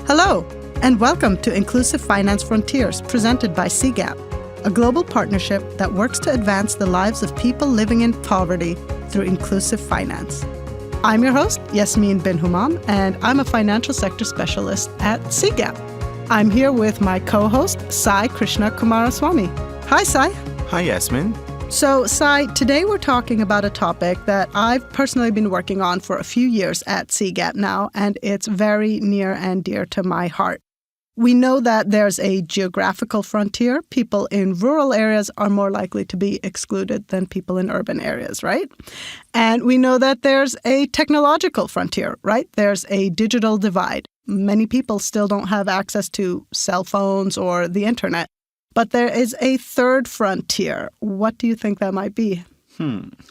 Hello, and welcome to Inclusive Finance Frontiers, presented by CGAP, a global partnership that works to advance the lives of people living in poverty through inclusive finance. I'm your host, Yasmin bin Humam, and I'm a financial sector specialist at CGAP. I'm here with my co-host, Sai Krishna Kumaraswamy. Hi, Sai. Hi, Yasmin. So, Sai, today we're talking about a topic that I've personally been working on for a few years at CGAP now, and it's very near and dear to my heart. We know that there's a geographical frontier. People in rural areas are more likely to be excluded than people in urban areas, right? And we know that there's a technological frontier, right? There's a digital divide. Many people still don't have access to cell phones or the internet. But there is a third frontier. What do you think that might be?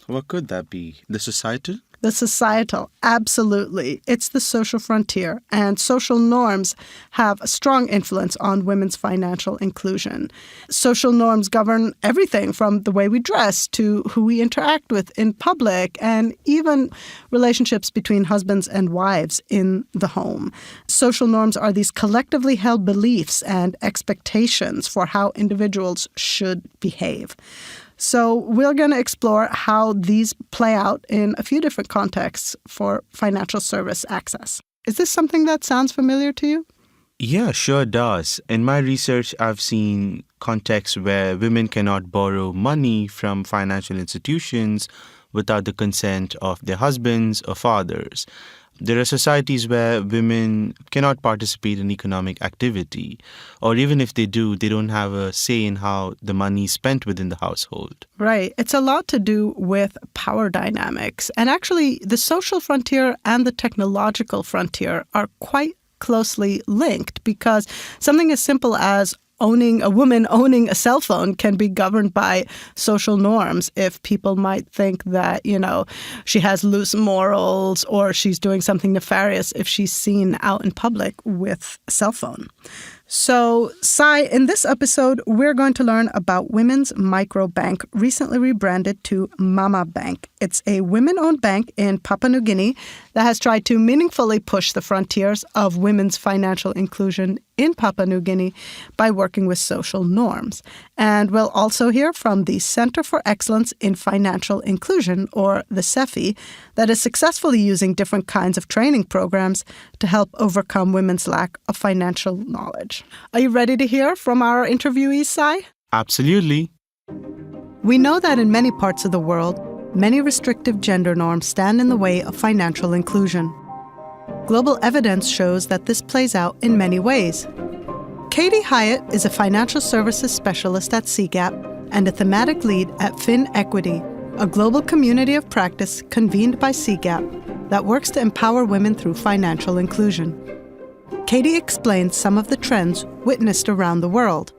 What could that be? The societal? The societal, absolutely. It's the social frontier, and social norms have a strong influence on women's financial inclusion. Social norms govern everything from the way we dress to who we interact with in public, and even relationships between husbands and wives in the home. Social norms are these collectively held beliefs and expectations for how individuals should behave. So we're going to explore how these play out in a few different contexts for financial service access. Is this something that sounds familiar to you? Yeah, sure does. In my research, I've seen contexts where women cannot borrow money from financial institutions without the consent of their husbands or fathers. There are societies where women cannot participate in economic activity, or even if they do, they don't have a say in how the money is spent within the household. Right. It's a lot to do with power dynamics. And actually, the social frontier and the technological frontier are quite closely linked, because something as simple as a woman owning a cell phone can be governed by social norms if people might think that, she has loose morals or she's doing something nefarious if she's seen out in public with a cell phone. So, Sai, in this episode, we're going to learn about Women's Microbank, recently rebranded to Mama Bank. It's a women-owned bank in Papua New Guinea that has tried to meaningfully push the frontiers of women's financial inclusion in Papua New Guinea by working with social norms. And we'll also hear from the Center for Excellence in Financial Inclusion, or the CEFI, that is successfully using different kinds of training programs to help overcome women's lack of financial knowledge. Are you ready to hear from our interviewees, Sai? Absolutely. We know that in many parts of the world, many restrictive gender norms stand in the way of financial inclusion. Global evidence shows that this plays out in many ways. Katie Hyatt is a financial services specialist at CGAP and a thematic lead at FinEquity, a global community of practice convened by CGAP that works to empower women through financial inclusion. Katie explains some of the trends witnessed around the world.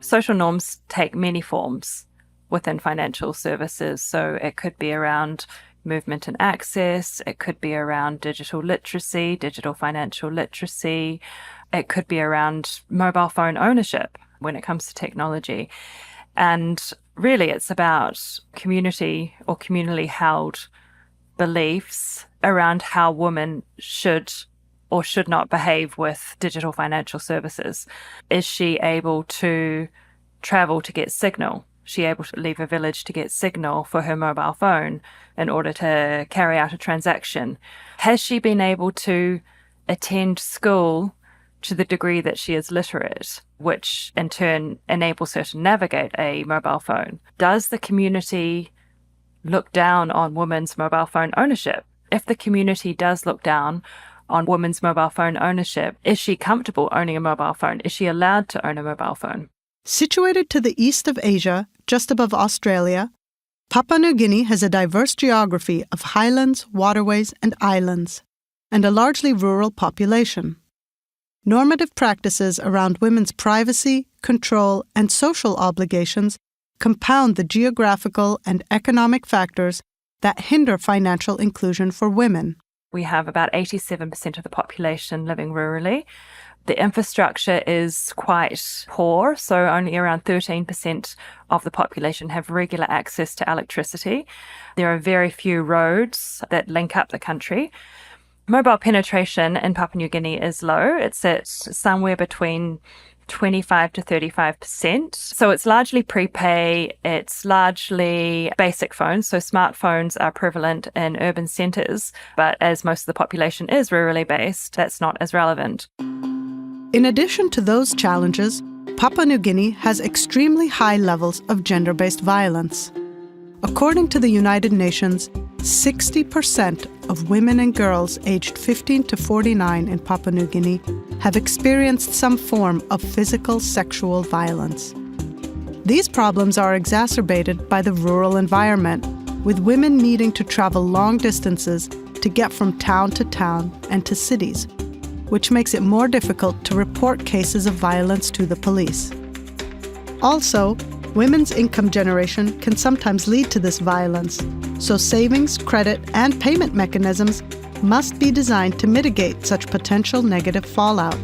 Social norms take many forms within financial services. So it could be around movement and access. It could be around digital literacy, digital financial literacy. It could be around mobile phone ownership when it comes to technology. And really, it's about community or communally held beliefs around how women should or should not behave with digital financial services. Is she able to travel to get signal? Is she able to leave a village to get signal for her mobile phone in order to carry out a transaction? Has she been able to attend school to the degree that she is literate, which in turn enables her to navigate a mobile phone? Does the community look down on women's mobile phone ownership? If the community does look down on women's mobile phone ownership, is she comfortable owning a mobile phone? Is she allowed to own a mobile phone? Situated to the east of Asia, just above Australia, Papua New Guinea has a diverse geography of highlands, waterways, and islands, and a largely rural population. Normative practices around women's privacy, control, and social obligations compound the geographical and economic factors that hinder financial inclusion for women. We have about 87% of the population living rurally. The infrastructure is quite poor, so only around 13% of the population have regular access to electricity. There are very few roads that link up the country. Mobile penetration in Papua New Guinea is low. It's at somewhere between 25 to 35%. So it's largely prepay. It's largely basic phones. So smartphones are prevalent in urban centres. But as most of the population is rurally based, that's not as relevant. In addition to those challenges, Papua New Guinea has extremely high levels of gender-based violence. According to the United Nations, 60% of women and girls aged 15 to 49 in Papua New Guinea have experienced some form of physical sexual violence. These problems are exacerbated by the rural environment, with women needing to travel long distances to get from town to town and to cities, which makes it more difficult to report cases of violence to the police. Also, women's income generation can sometimes lead to this violence, so savings, credit, and payment mechanisms must be designed to mitigate such potential negative fallout.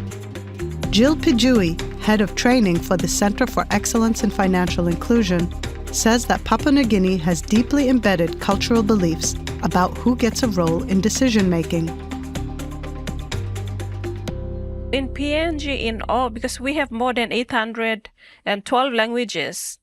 Jill Pijui, head of training for the Center for Excellence in Financial Inclusion, says that Papua New Guinea has deeply embedded cultural beliefs about who gets a role in decision-making. In PNG, in all, because we have more than 812 languages,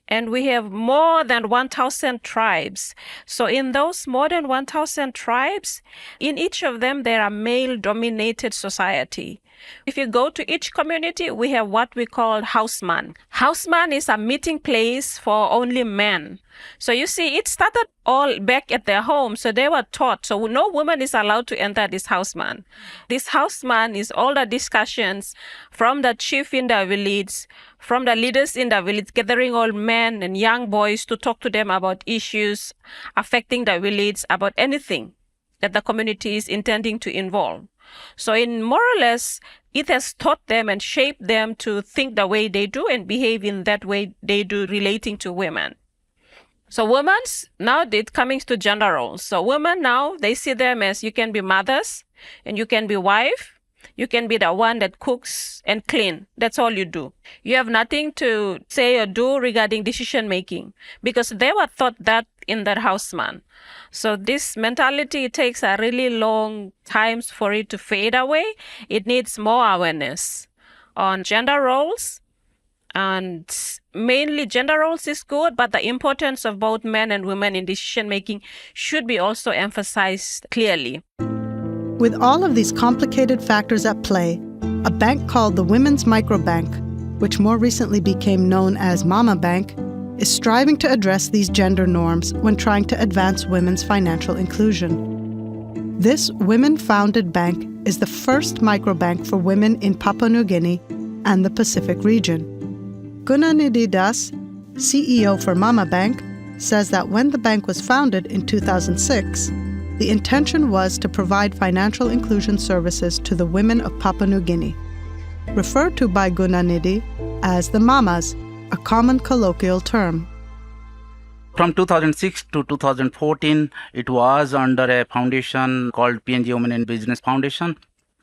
and we have more than 1,000 tribes. So in those more than 1,000 tribes, in each of them, there are male-dominated society. If you go to each community, we have what we call houseman. Houseman is a meeting place for only men. So you see, it started all back at their home. So they were taught. So no woman is allowed to enter this houseman. This houseman is all the discussions from the chief in the village, from the leaders in the village, gathering all men and young boys to talk to them about issues affecting the village, about anything that the community is intending to involve. So in more or less, it has taught them and shaped them to think the way they do and behave in that way they do relating to women. So women, now it coming to gender roles. So women now, they see them as you can be mothers and you can be wife. You can be the one that cooks and clean. That's all you do. You have nothing to say or do regarding decision making because they were taught that in their houseman. So this mentality, it takes a really long time for it to fade away. It needs more awareness on gender roles. And mainly gender roles is good, but the importance of both men and women in decision making should be also emphasized clearly. With all of these complicated factors at play, a bank called the Women's Microbank, which more recently became known as Mama Bank, is striving to address these gender norms when trying to advance women's financial inclusion. This women-founded bank is the first microbank for women in Papua New Guinea and the Pacific region. Gunanidhi Das, CEO for Mama Bank, says that when the bank was founded in 2006, the intention was to provide financial inclusion services to the women of Papua New Guinea, referred to by Gunanidhi as the Mamas, a common colloquial term. From 2006 to 2014, it was under a foundation called PNG Women in Business Foundation.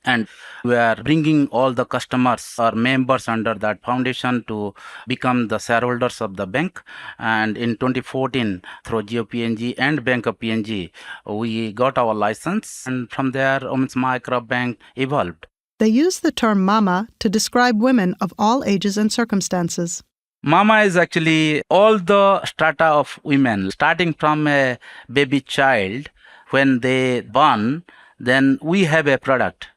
And we are bringing all the customers or members under that foundation to become the shareholders of the bank. And in 2014, through GeoPNG and Bank of PNG, we got our license. And from there, Women's Micro Bank evolved. They use the term mama to describe women of all ages and circumstances. Mama is actually all the strata of women, starting from a baby child. When they born, then we have a product.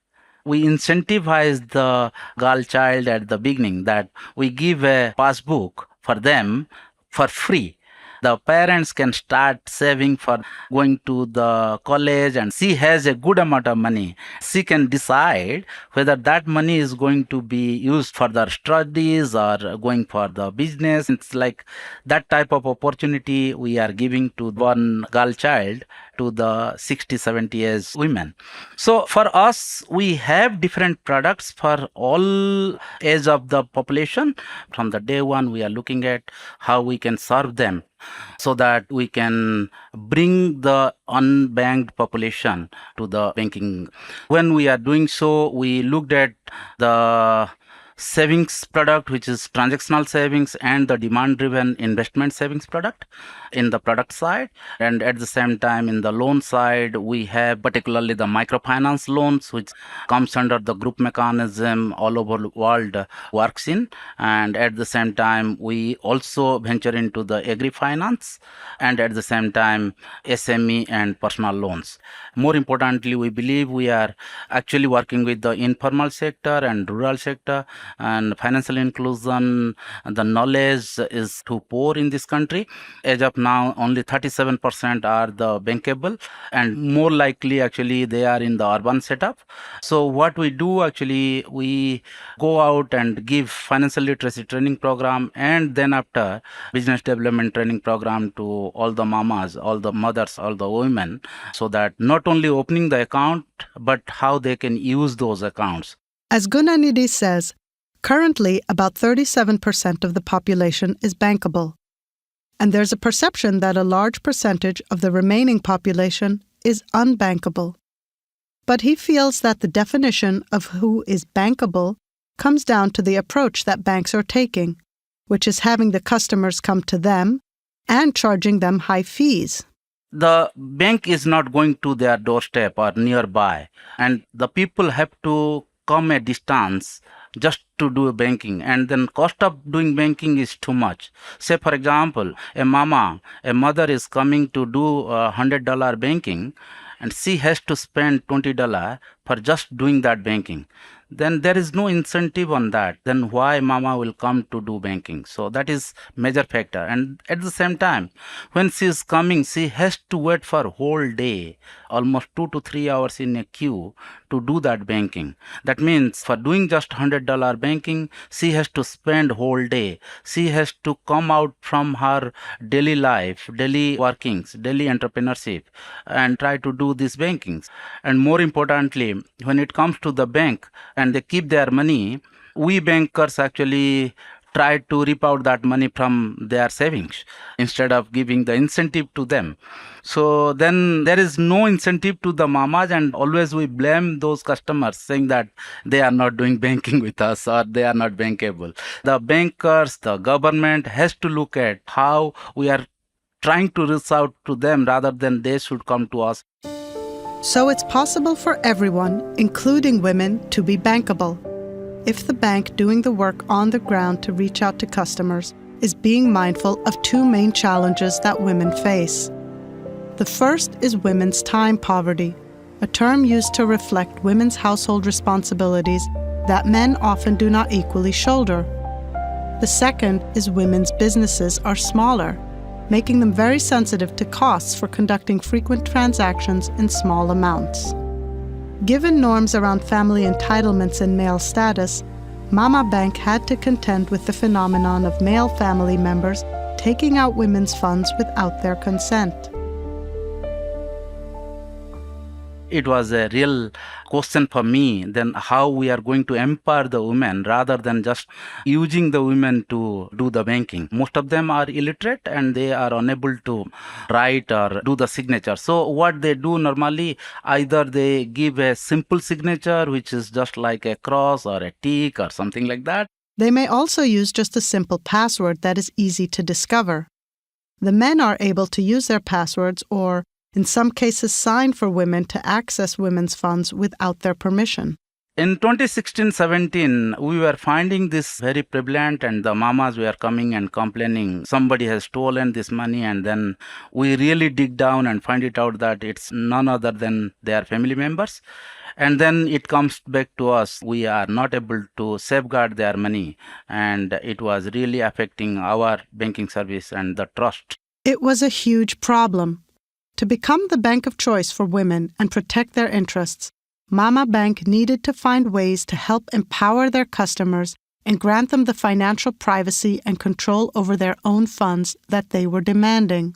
We incentivize the girl child at the beginning that we give a passbook for them for free. The parents can start saving for going to the college and she has a good amount of money. She can decide whether that money is going to be used for their studies or going for the business. It's like that type of opportunity we are giving to one girl child to the 60-70 years women. So for us, we have different products for all age of the population. From the day one, we are looking at how we can serve them so that we can bring the unbanked population to the banking. When we are doing so, we looked at the savings product, which is transactional savings, and the demand-driven investment savings product in the product side. And at the same time, in the loan side, we have particularly the microfinance loans, which comes under the group mechanism all over the world works in. And at the same time, we also venture into the agri-finance, and at the same time, SME and personal loans. More importantly, we believe we are actually working with the informal sector and rural sector, and financial inclusion, the knowledge is too poor in this country. As of now, only 37% are the bankable, and more likely actually they are in the urban setup. So what we do actually, we go out and give financial literacy training program, and then after business development training program to all the mamas, all the mothers, all the women, so that not only opening the account, but how they can use those accounts. As Gunanidhi says, currently about 37% of the population is bankable. And there's a perception that a large percentage of the remaining population is unbankable. But he feels that the definition of who is bankable comes down to the approach that banks are taking, which is having the customers come to them and charging them high fees. The bank is not going to their doorstep or nearby, and the people have to come a distance just to do banking, and then cost of doing banking is too much. Say for example, a mother is coming to do $100 banking, and she has to spend $20 for just doing that banking. Then there is no incentive on that. Then why mama will come to do banking? So that is major factor. And at the same time, when she is coming, she has to wait for a whole day, almost 2 to 3 hours in a queue to do that banking. That means for doing just $100 banking, she has to spend whole day. She has to come out from her daily life, daily workings, daily entrepreneurship, and try to do these bankings. And more importantly, when it comes to the bank and they keep their money, we bankers actually try to rip out that money from their savings instead of giving the incentive to them. So then there is no incentive to the mamas, and always we blame those customers saying that they are not doing banking with us or they are not bankable. The bankers, the government has to look at how we are trying to reach out to them rather than they should come to us. So it's possible for everyone, including women, to be bankable, if the bank doing the work on the ground to reach out to customers is being mindful of two main challenges that women face. The first is women's time poverty, a term used to reflect women's household responsibilities that men often do not equally shoulder. The second is women's businesses are smaller, making them very sensitive to costs for conducting frequent transactions in small amounts. Given norms around family entitlements and male status, Mama Bank had to contend with the phenomenon of male family members taking out women's funds without their consent. It was a real question for me, then how we are going to empower the women rather than just using the women to do the banking. Most of them are illiterate and they are unable to write or do the signature. So what they do normally, either they give a simple signature, which is just like a cross or a tick or something like that. They may also use just a simple password that is easy to discover. The men are able to use their passwords or in some cases sign for women to access women's funds without their permission. In 2016-17, we were finding this very prevalent, and the mamas were coming and complaining somebody has stolen this money, and then we really dig down and find it out that it's none other than their family members. And then it comes back to us. We are not able to safeguard their money, and it was really affecting our banking service and the trust. It was a huge problem. To become the bank of choice for women and protect their interests, Mama Bank needed to find ways to help empower their customers and grant them the financial privacy and control over their own funds that they were demanding.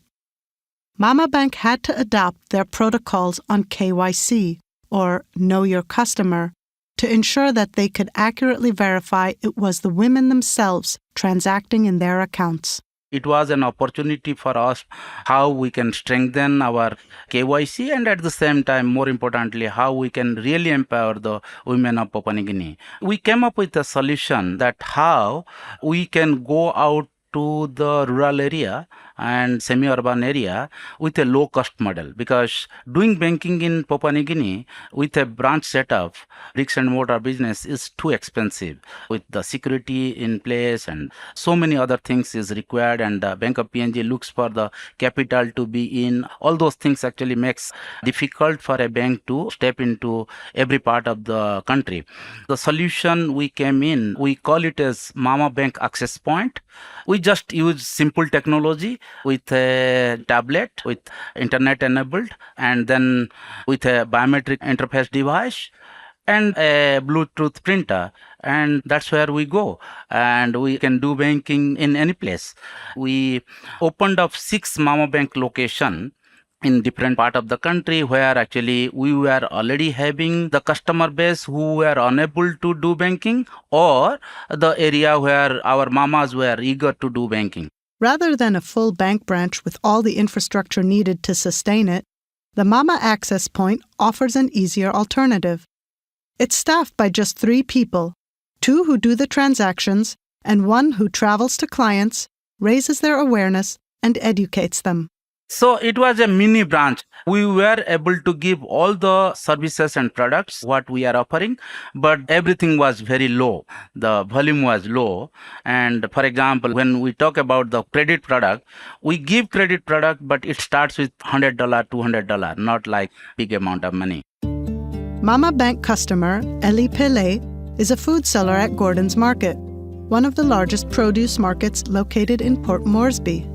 Mama Bank had to adopt their protocols on KYC, or Know Your Customer, to ensure that they could accurately verify it was the women themselves transacting in their accounts. It was an opportunity for us how we can strengthen our KYC and at the same time, more importantly, how we can really empower the women of Papua New Guinea. We came up with a solution that how we can go out to the rural area and semi-urban area with a low-cost model, because doing banking in Papua New Guinea with a branch setup, bricks and mortar business is too expensive with the security in place and so many other things is required, and the Bank of PNG looks for the capital to be in. All those things actually makes difficult for a bank to step into every part of the country. The solution we came in, we call it as Mama Bank Access Point. We just use simple technology with a tablet, with internet enabled, and then with a biometric interface device and a Bluetooth printer, and that's where we go, and we can do banking in any place. We opened up 6 Mama Bank location in different part of the country where actually we were already having the customer base who were unable to do banking, or the area where our mamas were eager to do banking. Rather than a full bank branch with all the infrastructure needed to sustain it, the Mama Access Point offers an easier alternative. It's staffed by just 3 people, 2 who do the transactions and 1 who travels to clients, raises their awareness, and educates them. So it was a mini branch. We were able to give all the services and products what we are offering, but everything was very low. The volume was low. And for example, when we talk about the credit product, we give credit product, but it starts with $100, $200, not like big amount of money. Mama Bank customer Eli Pele is a food seller at Gordon's Market, one of the largest produce markets located in Port Moresby.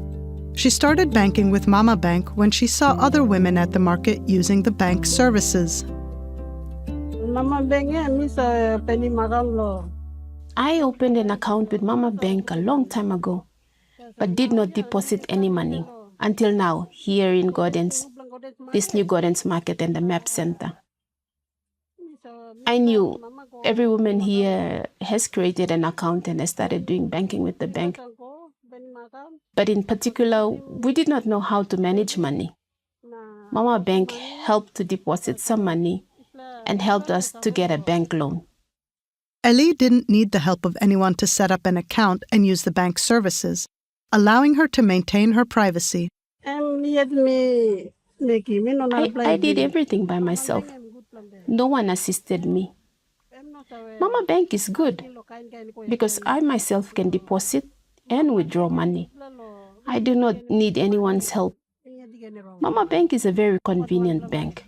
She started banking with Mama Bank when she saw other women at the market using the bank's services. I opened an account with Mama Bank a long time ago, but did not deposit any money until now here in Gordon's, this new Gordon's Market and the MAP Center. I knew every woman here has created an account and has started doing banking with the bank. But in particular, we did not know how to manage money. Mama Bank helped to deposit some money and helped us to get a bank loan. Eli didn't need the help of anyone to set up an account and use the bank's services, allowing her to maintain her privacy. I did everything by myself. No one assisted me. Mama Bank is good because I myself can deposit and withdraw money. I do not need anyone's help. Mama Bank is a very convenient bank.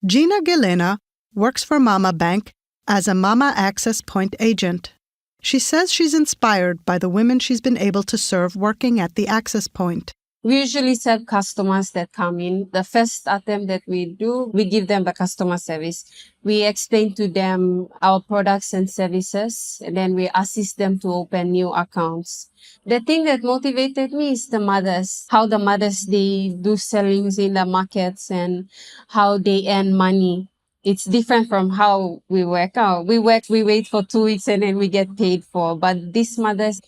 Gina Gelena works for Mama Bank as a Mama Access Point agent. She says she's inspired by the women she's been able to serve working at the Access Point. We usually serve customers that come in. The first attempt that we do, we give them the customer service. We explain to them our products and services, and then we assist them to open new accounts. The thing that motivated me is the mothers, how the mothers, they do sellings in the markets and how they earn money. It's different from how we work out. We wait for 2 weeks and then we get paid for. But these mothers,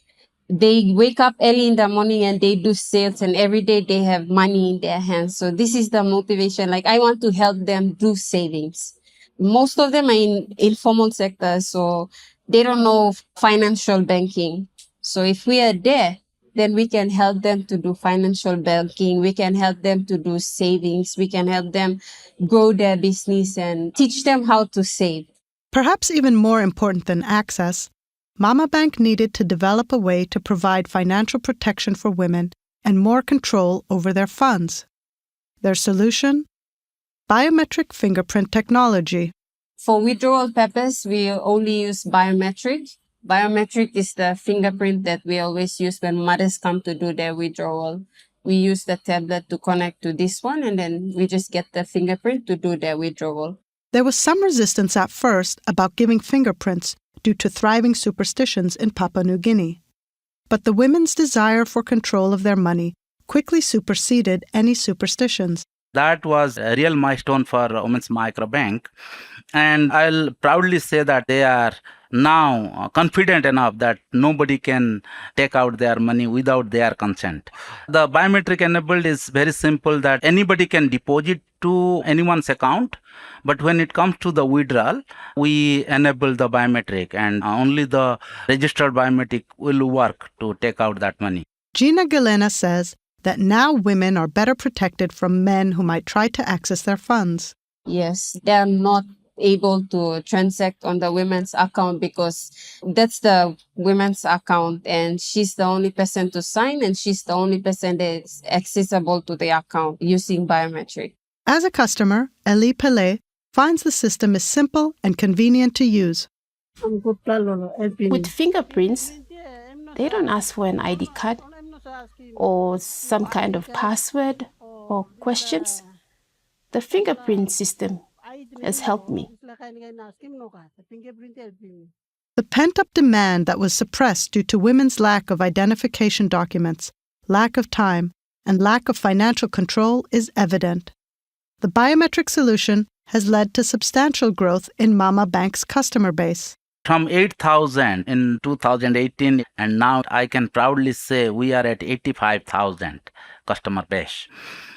they wake up early in the morning and they do sales, and every day they have money in their hands. So this is the motivation. Like, I want to help them do savings. Most of them are in informal sector, so they don't know financial banking. So if we are there, then we can help them to do financial banking. We can help them to do savings. We can help them grow their business and teach them how to save. Perhaps even more important than access, Mama Bank needed to develop a way to provide financial protection for women and more control over their funds. Their solution? Biometric fingerprint technology. For withdrawal purpose, we only use biometric. Biometric is the fingerprint that we always use when mothers come to do their withdrawal. We use the tablet to connect to this one, and then we just get the fingerprint to do their withdrawal. There was some resistance at first about giving fingerprints due to thriving superstitions in Papua New Guinea. But the women's desire for control of their money quickly superseded any superstitions. That was a real milestone for Women's Microbank. And I'll proudly say that they are now confident enough that nobody can take out their money without their consent. The biometric enabled is very simple, that anybody can deposit to anyone's account. But when it comes to the withdrawal, we enable the biometric, and only the registered biometric will work to take out that money. Gina Galena says that now women are better protected from men who might try to access their funds. Yes, they are not able to transact on the women's account because that's the women's account and she's the only person to sign and she's the only person that's accessible to the account using biometric. As a customer, Elie Pele finds the system is simple and convenient to use. With fingerprints, they don't ask for an ID card or some kind of password or questions. The fingerprint system has helped me. The pent-up demand that was suppressed due to women's lack of identification documents, lack of time, and lack of financial control is evident. The biometric solution has led to substantial growth in Mama Bank's customer base. From 8,000 in 2018, and now I can proudly say we are at 85,000 customer base.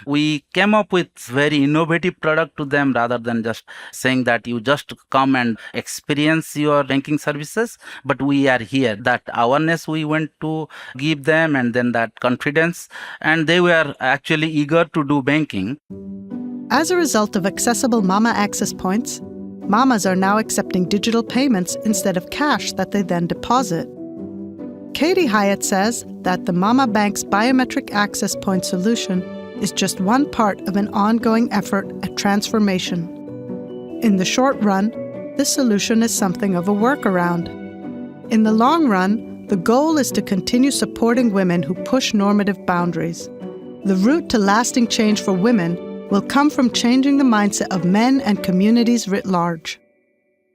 We came up with very innovative product to them rather than just saying that you just come and experience your banking services, but we are here. That awareness we went to give them, and then that confidence, and they were actually eager to do banking. As a result of accessible Mama Access points, Mamas are now accepting digital payments instead of cash that they then deposit. Katie Hyatt says that the Mama Bank's biometric access point solution is just one part of an ongoing effort at transformation. In the short run, this solution is something of a workaround. In the long run, the goal is to continue supporting women who push normative boundaries. The route to lasting change for women will come from changing the mindset of men and communities writ large.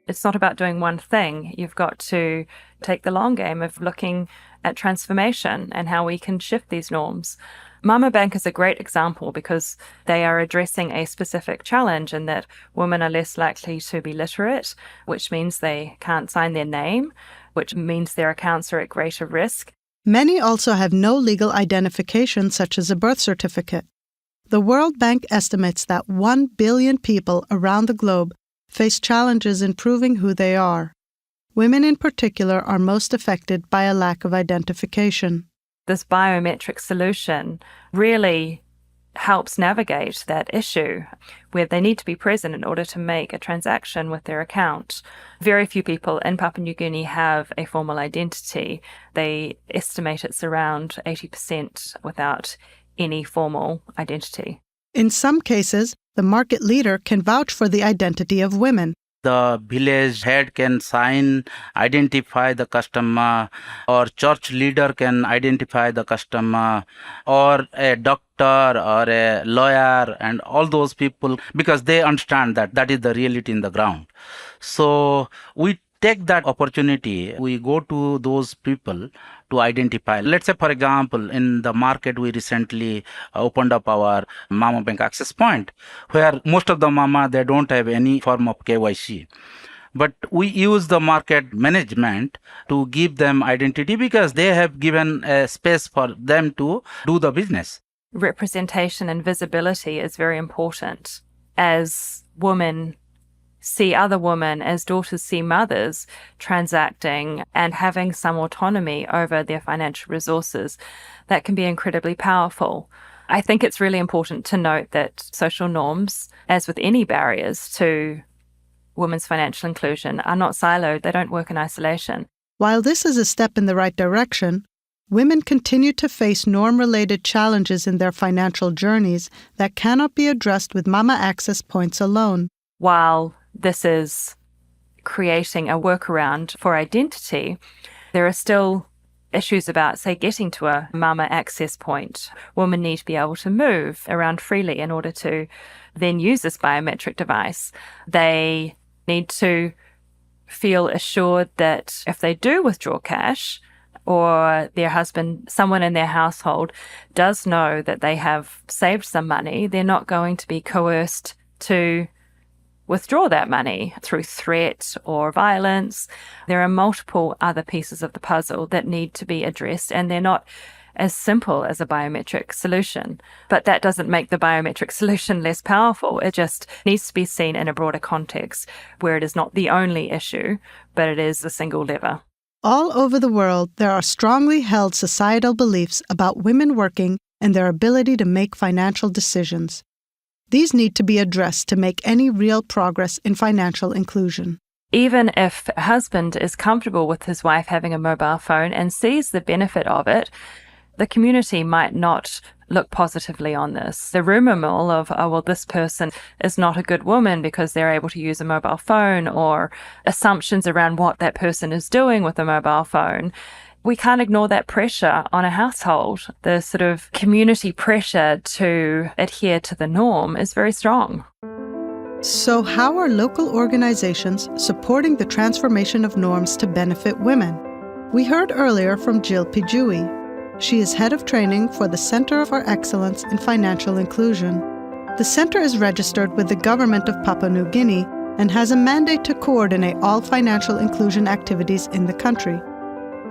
It's not about doing one thing. You've got to take the long game of looking at transformation and how we can shift these norms. Mama Bank is a great example because they are addressing a specific challenge in that women are less likely to be literate, which means they can't sign their name, which means their accounts are at greater risk. Many also have no legal identification, such as a birth certificate. The World Bank estimates that 1 billion people around the globe face challenges in proving who they are. Women in particular are most affected by a lack of identification. This biometric solution really helps navigate that issue where they need to be present in order to make a transaction with their account. Very few people in Papua New Guinea have a formal identity. They estimate it's around 80% without any formal identity. In some cases, the market leader can vouch for the identity of women. The village head can sign, identify the customer, or church leader can identify the customer, or a doctor or a lawyer, and all those people, because they understand that that is the reality in the ground. So we take that opportunity, we go to those people to identify. Let's say, for example, in the market, we recently opened up our Mama Bank access point, where most of the mama, they don't have any form of KYC. But we use the market management to give them identity because they have given a space for them to do the business. Representation and visibility is very important. As women see other women, as daughters see mothers transacting and having some autonomy over their financial resources, that can be incredibly powerful. I think it's really important to note that social norms, as with any barriers to women's financial inclusion, are not siloed. They don't work in isolation. While this is a step in the right direction, women continue to face norm-related challenges in their financial journeys that cannot be addressed with Mama Access points alone. While this is creating a workaround for identity, there are still issues about, say, getting to a Mama Access point. Women need to be able to move around freely in order to then use this biometric device. They need to feel assured that if they do withdraw cash, or their husband, someone in their household, does know that they have saved some money, they're not going to be coerced to withdraw that money through threat or violence. There are multiple other pieces of the puzzle that need to be addressed, and they're not as simple as a biometric solution. But that doesn't make the biometric solution less powerful. It just needs to be seen in a broader context where it is not the only issue, but it is a single lever. All over the world, there are strongly held societal beliefs about women working and their ability to make financial decisions. These need to be addressed to make any real progress in financial inclusion. Even if a husband is comfortable with his wife having a mobile phone and sees the benefit of it, the community might not look positively on this. The rumor mill of, oh, well, this person is not a good woman because they're able to use a mobile phone, or assumptions around what that person is doing with a mobile phone. We can't ignore that pressure on a household. The sort of community pressure to adhere to the norm is very strong. So how are local organizations supporting the transformation of norms to benefit women? We heard earlier from Jill Pijui. She is head of training for the Center for Excellence in Financial Inclusion. The center is registered with the government of Papua New Guinea and has a mandate to coordinate all financial inclusion activities in the country.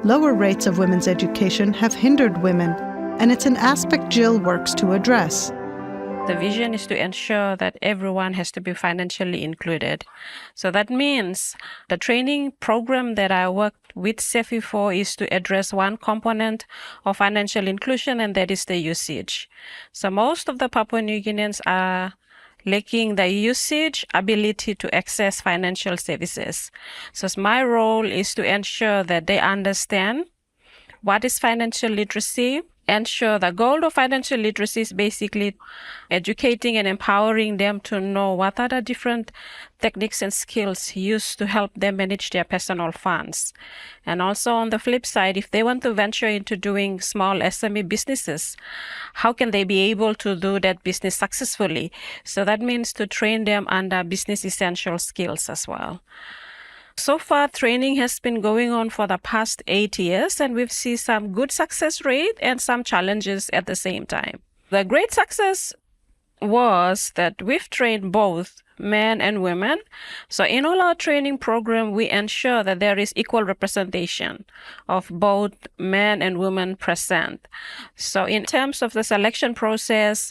Lower rates of women's education have hindered women, and it's an aspect Jill works to address. The vision is to ensure that everyone has to be financially included. So that means the training program that I worked with CEFI for is to address one component of financial inclusion, and that is the usage. So most of the Papua New Guineans are lacking the usage ability to access financial services. So my role is to ensure that they understand what is financial literacy. Ensure the goal of financial literacy is basically educating and empowering them to know what are the different techniques and skills used to help them manage their personal funds. And also on the flip side, if they want to venture into doing small SME businesses, how can they be able to do that business successfully? So that means to train them under business essential skills as well. So far, training has been going on for the past 8 years, and we've seen some good success rate and some challenges at the same time. The great success was that we've trained both men and women. So in all our training program, we ensure that there is equal representation of both men and women present. So in terms of the selection process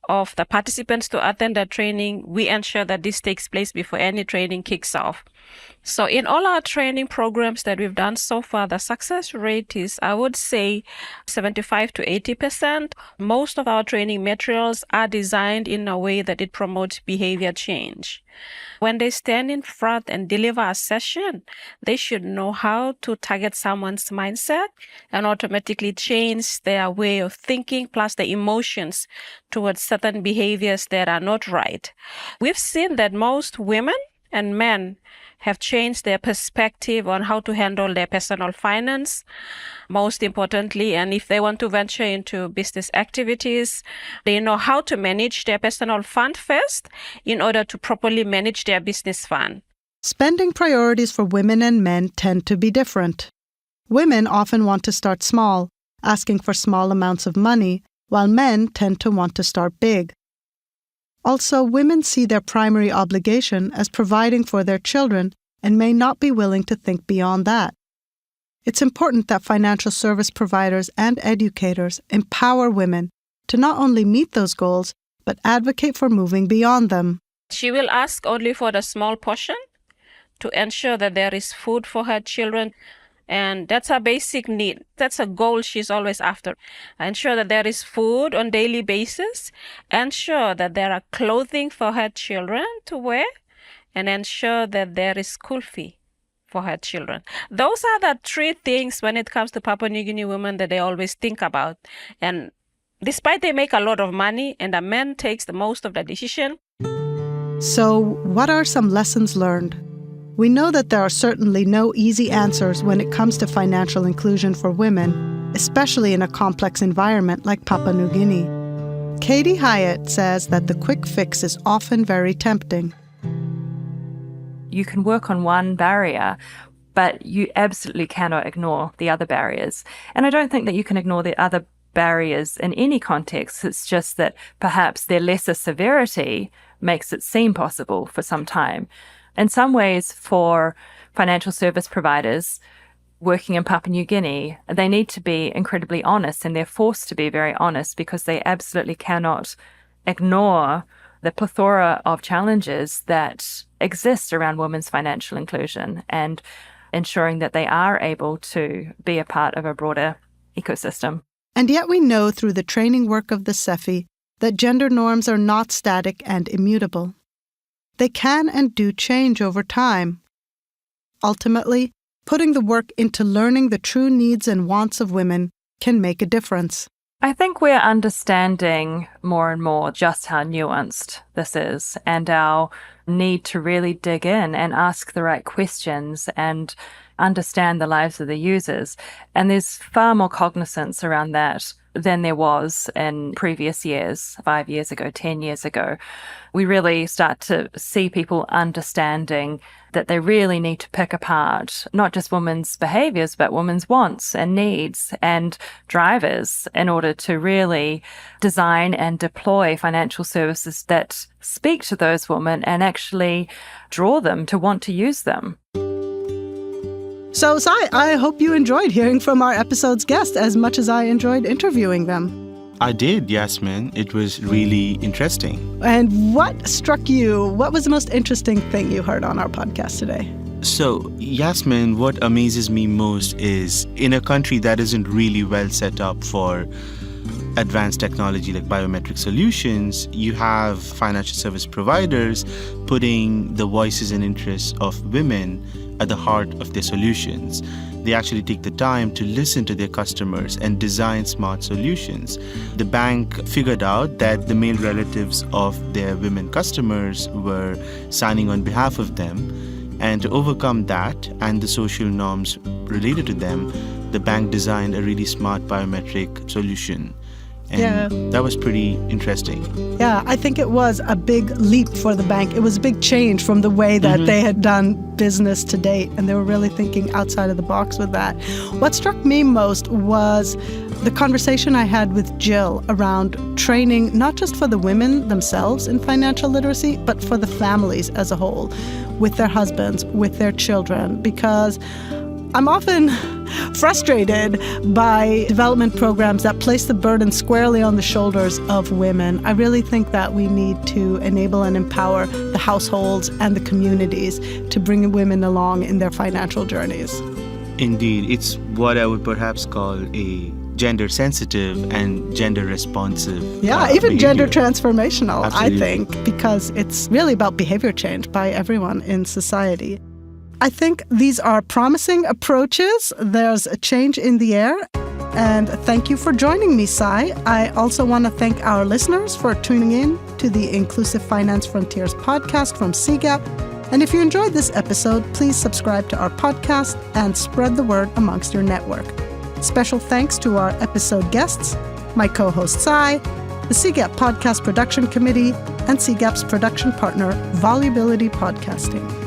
of the participants to attend the training, we ensure that this takes place before any training kicks off. So in all our training programs that we've done so far, the success rate is, I would say, 75 to 80%. Most of our training materials are designed in a way that it promotes behavior change. When they stand in front and deliver a session, they should know how to target someone's mindset and automatically change their way of thinking plus the emotions towards certain behaviors that are not right. We've seen that most women and men have changed their perspective on how to handle their personal finance, most importantly. And if they want to venture into business activities, they know how to manage their personal fund first in order to properly manage their business fund. Spending priorities for women and men tend to be different. Women often want to start small, asking for small amounts of money, while men tend to want to start big. Also, women see their primary obligation as providing for their children and may not be willing to think beyond that. It's important that financial service providers and educators empower women to not only meet those goals, but advocate for moving beyond them. She will ask only for the small portion to ensure that there is food for her children. And that's her basic need. That's a goal she's always after. Ensure that there is food on daily basis. Ensure that there are clothing for her children to wear. And ensure that there is school fee for her children. Those are the three things when it comes to Papua New Guinea women that they always think about. And despite they make a lot of money and the man takes the most of the decision. So, what are some lessons learned? We know that there are certainly no easy answers when it comes to financial inclusion for women, especially in a complex environment like Papua New Guinea. Katie Hyatt says that the quick fix is often very tempting. You can work on one barrier, but you absolutely cannot ignore the other barriers. And I don't think that you can ignore the other barriers in any context. It's just that perhaps their lesser severity makes it seem possible for some time. In some ways, for financial service providers working in Papua New Guinea, they need to be incredibly honest, and they're forced to be very honest because they absolutely cannot ignore the plethora of challenges that exist around women's financial inclusion and ensuring that they are able to be a part of a broader ecosystem. And yet we know through the training work of the CEFI that gender norms are not static and immutable. They can and do change over time. Ultimately, putting the work into learning the true needs and wants of women can make a difference. I think we're understanding more and more just how nuanced this is and our need to really dig in and ask the right questions and understand the lives of the users. And there's far more cognizance around that than there was in previous years, 5 years ago, 10 years ago. We really start to see people understanding that they really need to pick apart not just women's behaviors, but women's wants and needs and drivers in order to really design and deploy financial services that speak to those women and actually draw them to want to use them. So, Sai, I hope you enjoyed hearing from our episode's guests as much as I enjoyed interviewing them. I did, Yasmin. It was really interesting. And what struck you? What was the most interesting thing you heard on our podcast today? So, Yasmin, what amazes me most is in a country that isn't really well set up for advanced technology like biometric solutions, you have financial service providers putting the voices and interests of women at the heart of their solutions. They actually take the time to listen to their customers and design smart solutions. The bank figured out that the male relatives of their women customers were signing on behalf of them. And to overcome that and the social norms related to them, the bank designed a really smart biometric solution. And that was pretty interesting. Yeah, I think it was a big leap for the bank. It was a big change from the way that they had done business to date, and they were really thinking outside of the box with that. What struck me most was the conversation I had with Jill around training, not just for the women themselves in financial literacy, but for the families as a whole, with their husbands, with their children, because I'm often frustrated by development programs that place the burden squarely on the shoulders of women. I really think that we need to enable and empower the households and the communities to bring women along in their financial journeys. Indeed, it's what I would perhaps call a gender-sensitive and gender-responsive even behavior. gender transformational, Absolutely. I think, because it's really about behavior change by everyone in society. I think these are promising approaches. There's a change in the air. And thank you for joining me, Sai. I also want to thank our listeners for tuning in to the Inclusive Finance Frontiers podcast from CGAP. And if you enjoyed this episode, please subscribe to our podcast and spread the word amongst your network. Special thanks to our episode guests, my co-host Sai, the CGAP Podcast Production Committee, and CGAP's production partner, Volubility Podcasting.